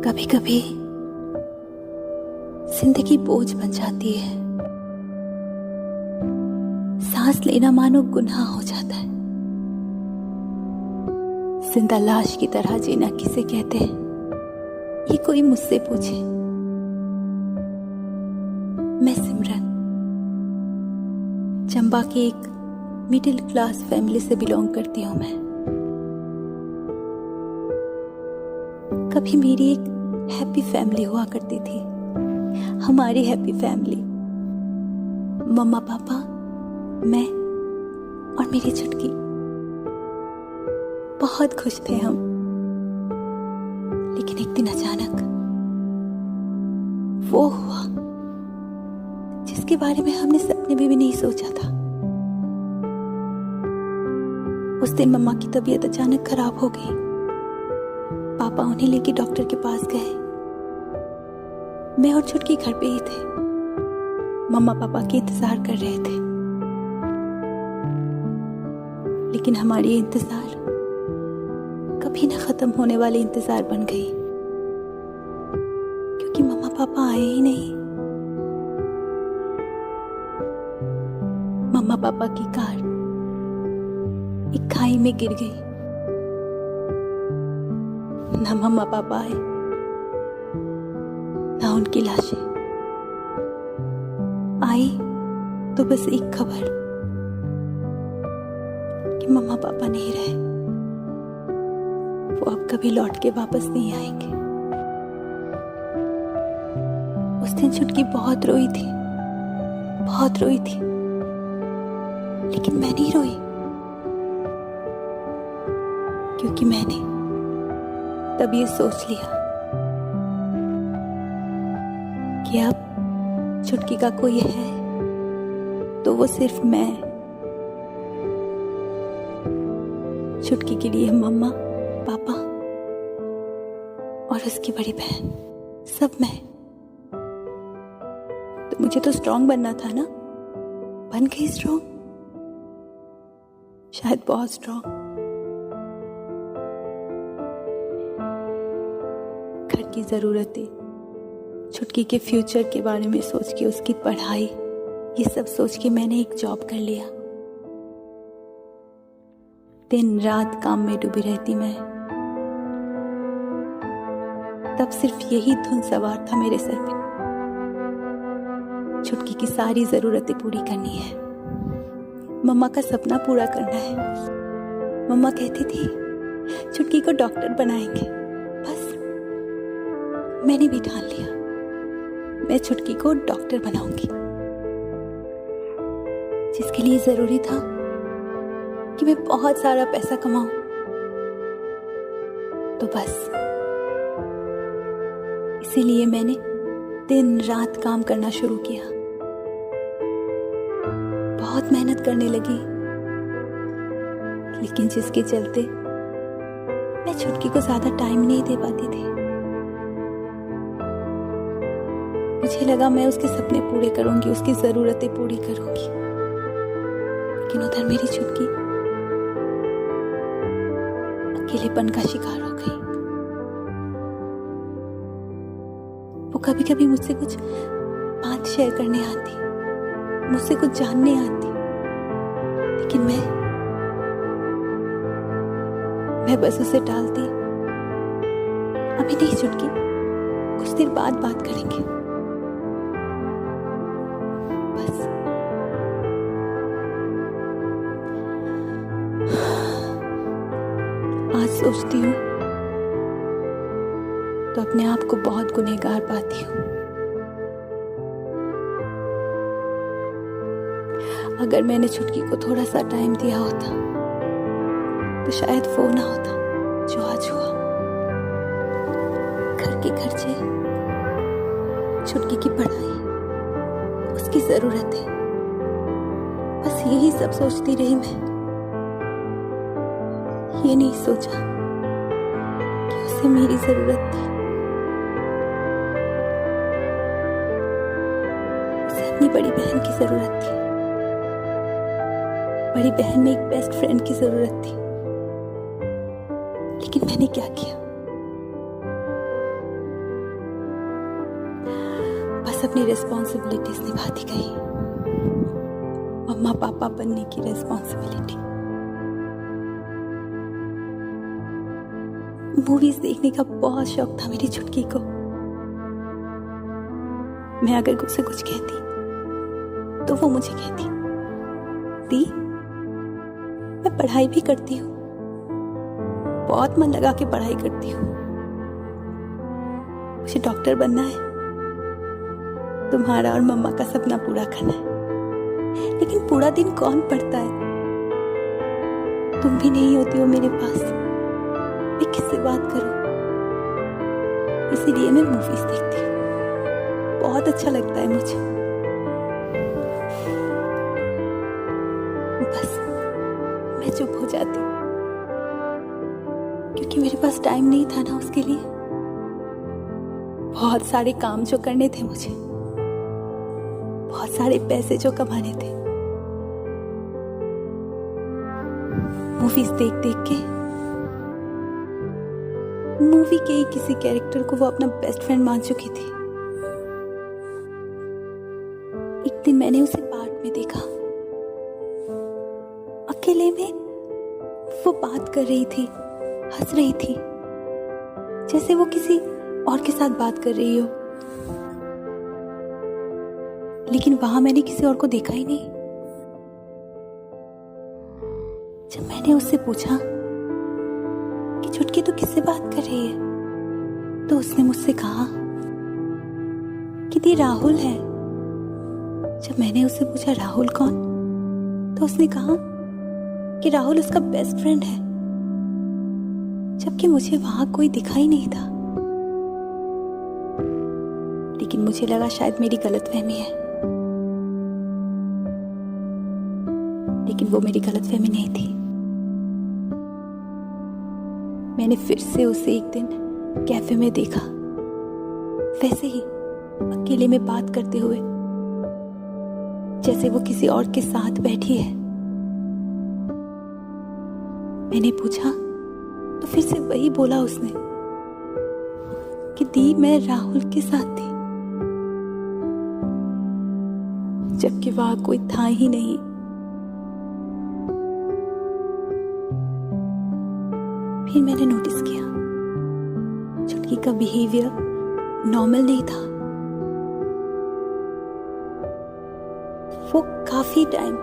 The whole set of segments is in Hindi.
कभी कभी जिंदगी बोझ बन जाती है। सांस लेना मानो गुनाह हो जाता है। जिंदा लाश की तरह जीना किसे कहते हैं, ये कोई मुझसे पूछे। मैं सिमरन, चंबा की एक मिडिल क्लास फैमिली से बिलोंग करती हूं। मैं कभी मेरी एक हैप्पी फैमिली हुआ करती थी। हमारी हैप्पी फैमिली, मम्मा पापा, मैं और मेरी छुटकी। बहुत खुश थे हम। लेकिन एक दिन अचानक वो हुआ जिसके बारे में हमने सपने में भी नहीं सोचा था। उस दिन मम्मा की तबीयत अचानक खराब हो गई। पापा उन्हें लेके डॉक्टर के पास गए। मैं और छुटकी घर पे ही थे। मम्मा पापा के इंतजार कर रहे थे। लेकिन हमारी ये इंतजार कभी न खत्म होने वाली इंतजार बन गई, क्योंकि मम्मा पापा आए ही नहीं। मम्मा पापा की कार एक खाई में गिर गई। ना मम्मा पापा आए, ना उनकी लाशें आई। तो बस एक खबर कि मम्मा पापा नहीं रहे। वो अब कभी लौट के वापस नहीं आएंगे। उस दिन छुटकी बहुत रोई थी, बहुत रोई थी। लेकिन मैं नहीं रोई, क्योंकि मैंने तब ये सोच लिया कि अब छुटकी का कोई है तो वो सिर्फ मैं। छुटकी के लिए मम्मा पापा और उसकी बड़ी बहन, सब मैं। तो मुझे तो स्ट्रांग बनना था ना। बन गई स्ट्रांग, शायद बहुत स्ट्रांग। घर की जरूरतें, छुटकी के फ्यूचर के बारे में सोच के, उसकी पढ़ाई, ये सब सोच के मैंने एक जॉब कर लिया। दिन रात काम में डूबी रहती मैं। तब सिर्फ यही धुन सवार था मेरे सर पे। छुटकी की सारी जरूरतें पूरी करनी है, मम्मा का सपना पूरा करना है। मम्मा कहती थी छुटकी को डॉक्टर बनाएंगे। बस मैंने भी ठान लिया, मैं छुटकी को डॉक्टर बनाऊंगी। जिसके लिए जरूरी था कि मैं बहुत सारा पैसा कमाऊं। तो बस इसीलिए मैंने दिन रात काम करना शुरू किया। बहुत मेहनत करने लगी। लेकिन जिसके चलते मैं छुटकी को ज्यादा टाइम नहीं दे पाती थी। मुझे लगा मैं उसके सपने पूरे करूंगी, उसकी जरूरतें पूरी करूंगी। लेकिन उधर मेरी छुटकी अकेलेपन का शिकार हो गई। वो कभी कभी मुझसे कुछ बात शेयर करने आती, मुझसे कुछ जानने आती। लेकिन मैं बस उसे टालती। अभी नहीं छुटकी, कुछ देर बाद बात करेंगे। बस आज सोचती हूँ तो अपने आप को बहुत गुनहगार पाती हूँ। अगर मैंने छुटकी को थोड़ा सा टाइम दिया होता तो शायद वो ना होता जो आज हुआ। घर के खर्चे, छुटकी की पढ़ाई, उसकी जरूरतें, बस यही सब सोचती रही मैं। ये नहीं सोचा कि उसे मेरी जरूरत थी। उसे अपनी बड़ी बहन की जरूरत थी। बड़ी बहन में एक बेस्ट फ्रेंड की जरूरत थी। लेकिन मैंने क्या किया? बस अपनी रिस्पॉन्सिबिलिटीज निभाती गई, मम्मा पापा बनने की रिस्पॉन्सिबिलिटी। मूवीज देखने का बहुत शौक था मेरी छुटकी को। मैं अगर उसे कुछ कहती तो वो मुझे कहती, दी मैं पढ़ाई भी करती हूँ, बहुत मन लगा के पढ़ाई करती हूँ, मुझे डॉक्टर बनना है, तुम्हारा और मम्मा का सपना पूरा करना है। लेकिन पूरा दिन कौन पढ़ता है, तुम भी नहीं होती हो मेरे पास, मैं किससे बात करूं? इसीलिए मैं मूवीज देखती हूँ, बहुत अच्छा लगता है मुझे। बस मैं चुप हो जाती क्योंकि मेरे पास टाइम नहीं था ना उसके लिए। बहुत सारे काम जो करने थे मुझे, बहुत सारे पैसे जो कमाने थे। मूवीज देख देख के मूवी के ही किसी कैरेक्टर को वो अपना बेस्ट फ्रेंड मान चुकी थी। एक दिन मैंने उसे पार्क में देखा, अकेले में वो बात कर रही थी, हंस रही थी, जैसे वो किसी और के साथ बात कर रही हो। लेकिन वहां मैंने किसी और को देखा ही नहीं। जब मैंने उससे पूछा कि छुटकी तो किससे बात कर रही है, तो उसने मुझसे कहा कि दी राहुल है। जब मैंने उससे पूछा राहुल कौन, तो उसने कहा कि राहुल उसका बेस्ट फ्रेंड है, जबकि मुझे वहां कोई दिखा ही नहीं था। लेकिन मुझे लगा शायद मेरी गलतफहमी है, लेकिन वो मेरी गलतफहमी नहीं थी। मैंने फिर से उसे एक दिन कैफे में देखा, वैसे ही अकेले में बात करते हुए, जैसे वो किसी और के साथ बैठी है। मैंने पूछा तो फिर से वही बोला उसने कि दी मैं राहुल के साथ थी, जबकि वहां कोई था ही नहीं। फिर मैंने नोटिस किया छुटकी का बिहेवियर नॉर्मल नहीं था। वो काफी टाइम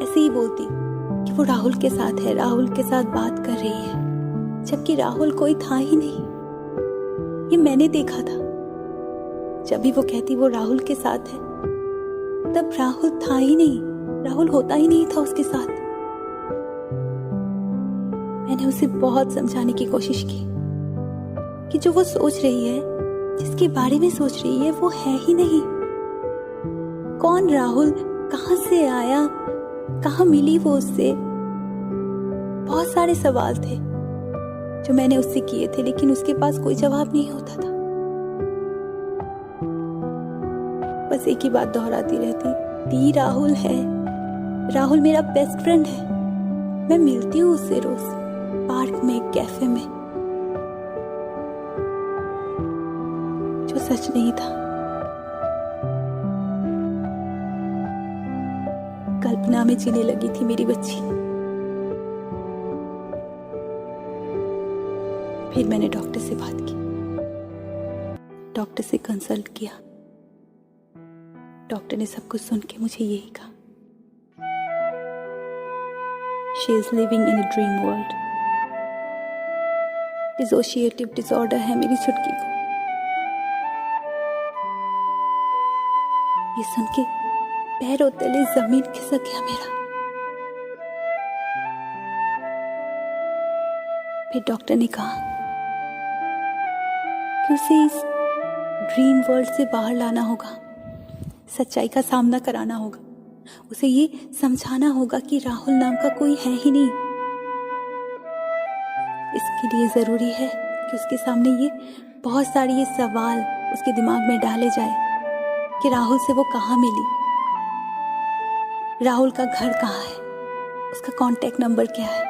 ऐसे ही बोलती कि वो राहुल के साथ है, राहुल के साथ बात कर रही है, जबकि राहुल कोई था ही नहीं। ये मैंने देखा था। जब भी वो कहती वो राहुल के साथ है, तब राहुल था ही नहीं, राहुल होता ही नहीं था उसके साथ। मैंने उसे बहुत समझाने की कोशिश की कि जो वो सोच रही है, जिसके बारे में सोच रही है, वो है ही नहीं। कौन राहुल, कहां से आया, कहां मिली वो उससे? बहुत सारे सवाल थे जो मैंने उससे किए थे, लेकिन उसके पास कोई जवाब नहीं होता था। बस एक ही बात दोहराती रहती, दी राहुल है, राहुल मेरा बेस्ट फ्रेंड है, मैं मिलती हूँ उससे रोज, पार्क में, कैफे में। जो सच नहीं था। कल्पना में जीने लगी थी मेरी बच्ची। फिर मैंने डॉक्टर से बात की, डॉक्टर से कंसल्ट किया। डॉक्टर ने सब कुछ सुन के मुझे यही कहा, she is living in a dream world. Dissociative disorder है मेरी छुटकी को। ये सुन के पैरों तले जमीन खिसक गया मेरा। फिर डॉक्टर ने कहा कि उसे इस ड्रीम वर्ल्ड से बाहर लाना होगा, सच्चाई का सामना कराना होगा, उसे ये समझाना होगा कि राहुल नाम का कोई है ही नहीं। इसके लिए जरूरी है कि उसके सामने ये बहुत सारे ये सवाल उसके दिमाग में डाले जाए कि राहुल से वो कहाँ मिली, राहुल का घर कहाँ है, उसका कांटेक्ट नंबर क्या है।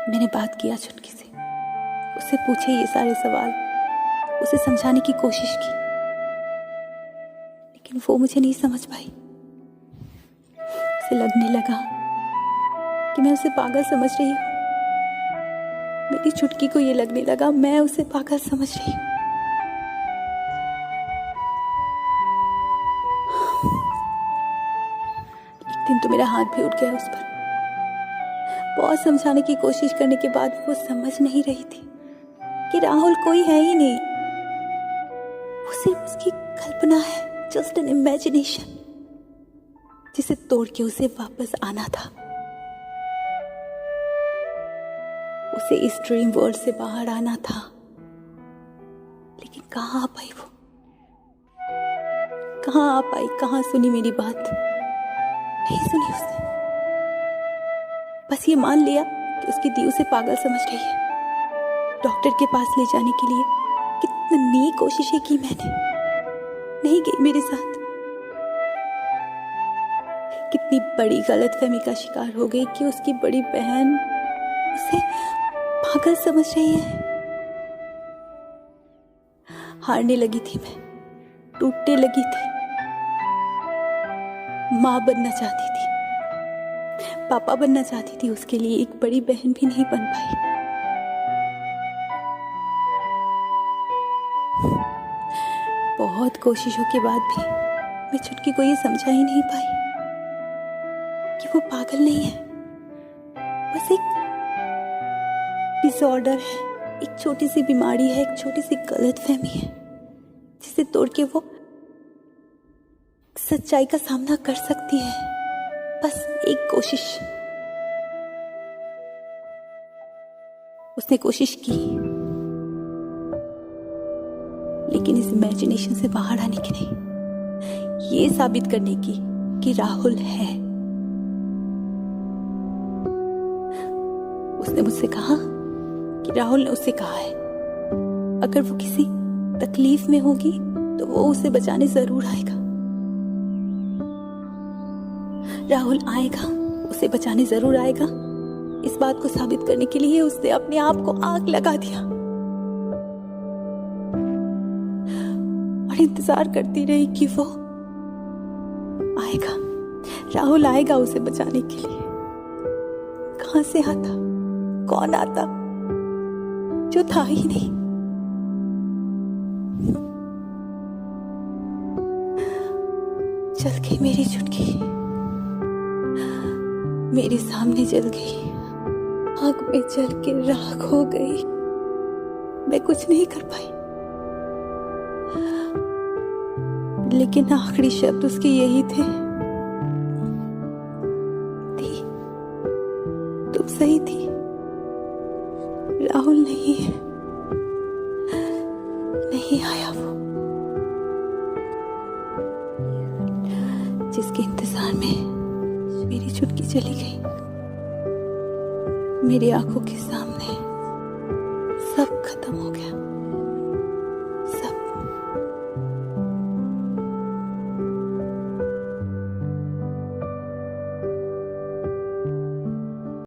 मैंने बात किया छुटकी से, उससे पूछे ये सारे सवाल, उसे समझाने की कोशिश की। लेकिन वो मुझे नहीं समझ पाई। उसे लगने लगा कि मैं उसे पागल समझ रही हूँ। मेरी छुटकी को ये लगने लगा मैं उसे पागल समझ रही हूँ। एक दिन तो मेरा हाथ भी उठ गया उस पर। बहुत समझाने की कोशिश करने के बाद वो समझ नहीं रही थी कि राहुल कोई है ही नहीं, वो सिर्फ उसकी कल्पना है, जस्ट एन इमेजिनेशन, जिसे तोड़ के उसे वापस आना था। उसे इस ड्रीम वर्ल्ड से बाहर आना था, लेकिन कहाँ आ पाई वो? कहाँ आ पाई? कहाँ सुनी मेरी बात? नहीं सुनी उसने। बस ये मान लिया कि उसकी दी उसे पागल समझ रही है। डॉक्टर के पास ले जाने के लिए कितनी कोशिशें की मैंने, नहीं गई मेरे साथ। कितनी बड़ी गलतफहमी का शिकार हो गई कि उसकी बड़ी बहन उसे पागल समझ रही है। हारने लगी थी मैं, टूटने लगी थी। माँ बनना चाहती थी, पापा बनना चाहती थी, उसके लिए एक बड़ी बहन भी नहीं बन पाई। बहुत कोशिशों के बाद भी मैं छुटकी को ये समझा ही नहीं पाई कि वो पागल नहीं है, बस एक डिसऑर्डर है, एक छोटी सी बीमारी है, एक छोटी सी गलतफहमी है, जिसे तोड़ के वो सच्चाई का सामना कर सकती है। बस एक कोशिश। उसने कोशिश की, लेकिन इस इमेजिनेशन से बाहर आने की नहीं, ये साबित करने की कि राहुल है। उसने मुझसे कहा कि राहुल ने उससे कहा है अगर वो किसी तकलीफ में होगी तो वो उसे बचाने जरूर आएगा। राहुल आएगा, उसे बचाने जरूर आएगा। इस बात को साबित करने के लिए उसने अपने आप को आग लगा दिया और इंतजार करती रही कि वो आएगा, राहुल आएगा उसे बचाने के लिए। कहां से आता? कौन आता? जो था ही नहीं। जल गई मेरी छुटकी, मेरे सामने जल गई, आग में जल के राख हो गई। मैं कुछ नहीं कर पाई, लेकिन आखिरी शब्द उसके यही थे, थी, तुम सही थी, राहुल नहीं है, नहीं आया वो। जिसके इंतजार में मेरी छुटकी चली गई, मेरी आंखों के सामने सब खत्म हो गया।